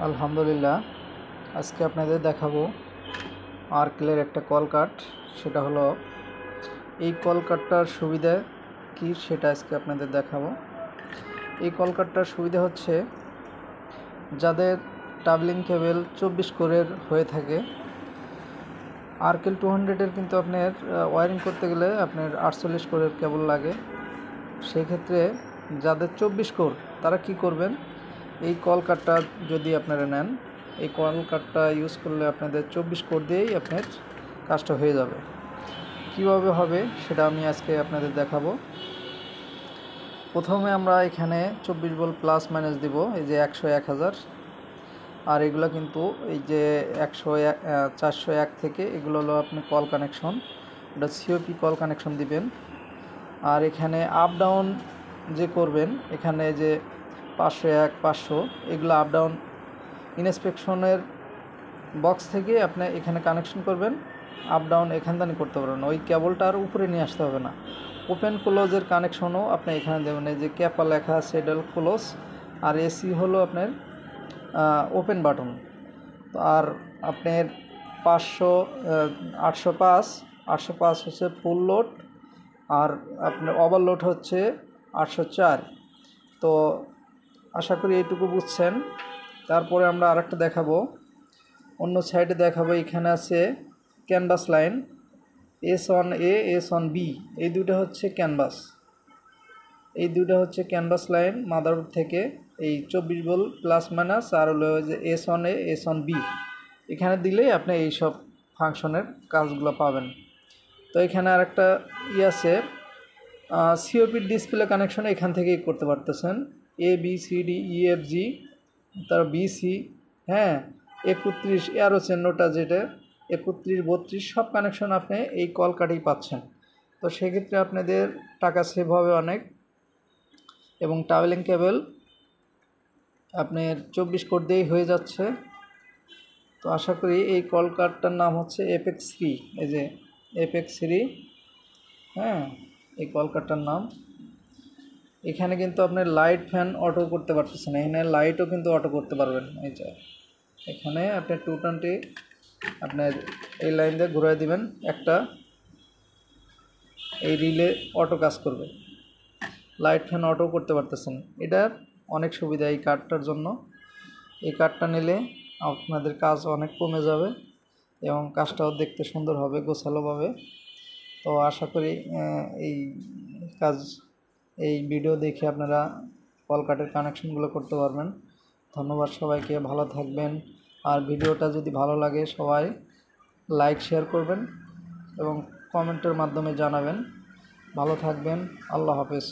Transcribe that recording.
আলহামদুলিল্লাহ, আজকে আপনাদের দেখাবো আর্কেলের একটা কল কাট। সেটা হলো এই কল কাটটার সুবিধা কি সেটা আজকে আপনাদের দেখাবো। এই কল কাটটার সুবিধা হচ্ছে, যাদের ট্রাভেলিং কেবল 24 কোরের হয়ে থাকে, আর্কেল 200-এর কিন্তু আপনার ওয়ারিং করতে গেলে আপনার 48 কোরের কেবল লাগে। সেই ক্ষেত্রে যাদের 24 কোর তারা কি করবেন, এই কল কাটটা যদি আপনারা নেন, এই কল কাটটা ইউজ করলে আপনাদের 24 কোর দিয়েই আপনার কাজটা হয়ে যাবে। কিভাবে হবে সেটা আমি আজকে আপনাদের দেখাবো। প্রথমে আমরা এখানে 24 ভোল্ট প্লাস মাইনাস দিব, এই যে 100, 1000, আর এগুলো কিন্তু এই যে 101, 401 থেকে এগুলো হলো আপনি কল কানেকশন, এটা সিওপি কল কানেকশন দিবেন। আর এখানে আপ ডাউন যে করবেন, এখানে যে 501, 500 এগুলো আপ ডাউন ইনস্পেকশনের বক্স থেকে আপনি এখানে কানেকশন করবেন। আপ ডাউন এখানদানি করতে পারবেন, ওই কেবলটা আর উপরে নিয়ে আসতে হবে না। ওপেন ক্লোজের কানেকশনও আপনি এখানে দেবেন, এই যে ক্যাপা লেখা আছে এটা ক্লোজ, আর এসি হলো আপনার ওপেন বাটন। তো আর আপনার 500, 805 হচ্ছে ফুল লোড, আর আপনার ওভারলোড হচ্ছে 804। তো আশা করি এইটুকু বুঝছেন। তারপরে আমরা আরেকটা দেখাবো, অন্য সাইডে দেখাবো। এখানে আছে ক্যানভাস লাইন S1A, S1B, এই দুটো হচ্ছে ক্যানভাস, এই দুটো হচ্ছে ক্যানভাস লাইন মাদারবোর্ড থেকে এই 24 ভোল্ট প্লাস মাইনাস, আর হলো যে S1A, S1B এখানে দিলেই আপনি এই সব ফাংশনের কাজগুলো পাবেন। তো এখানে আরেকটা আছে, সিওপির ডিসপ্লে কানেকশন এখান থেকেই করতে পারতেছেন। ABCDEFG, তার BC, হ্যাঁ, 31 এরও চিহ্নটা যেটা 31, 32 সব কানেকশন আপনি এই কল কাটেই পাচ্ছেন। তো সেক্ষেত্রে আপনাদের টাকা সেভ হবে অনেক, এবং ট্রাভেলিং কেবল আপনার 24 কোর দিয়েই হয়ে যাচ্ছে। তো আশা করি এই কল কাটটার নাম হচ্ছে এপেক্স 3, এই যে এপেক্স 3, হ্যাঁ, এই কল কাটটার নাম। এখানে কিন্তু আপনার লাইট ফ্যান অটো করতে পারতেছেন, এখানে লাইটও কিন্তু অটো করতে পারবেন। এই যে এখানে আপনি 220 আপনার এই লাইন দিয়ে ঘুরিয়ে দিবেন, একটা এই রিলে অটো কাজ করবে, লাইট ফ্যান অটো করতে পারতেছেন। এটার অনেক সুবিধা এই কার্ডটার জন্য। এই কার্ডটা নিলে আপনাদের কাজ অনেক কমে যাবে এবং কাজটাও দেখতে সুন্দর হবে, গোছালোভাবে। তো আশা করি এই ভিডিও দেখে আপনারা কল কাটের কানেকশনগুলো করতে পারবেন। ধন্যবাদ সবাইকে, ভালো থাকবেন। আর ভিডিওটা যদি ভালো লাগে সবাই লাইক শেয়ার করবেন এবং কমেন্টের মাধ্যমে জানাবেন। ভালো থাকবেন, আল্লাহ হাফেজ।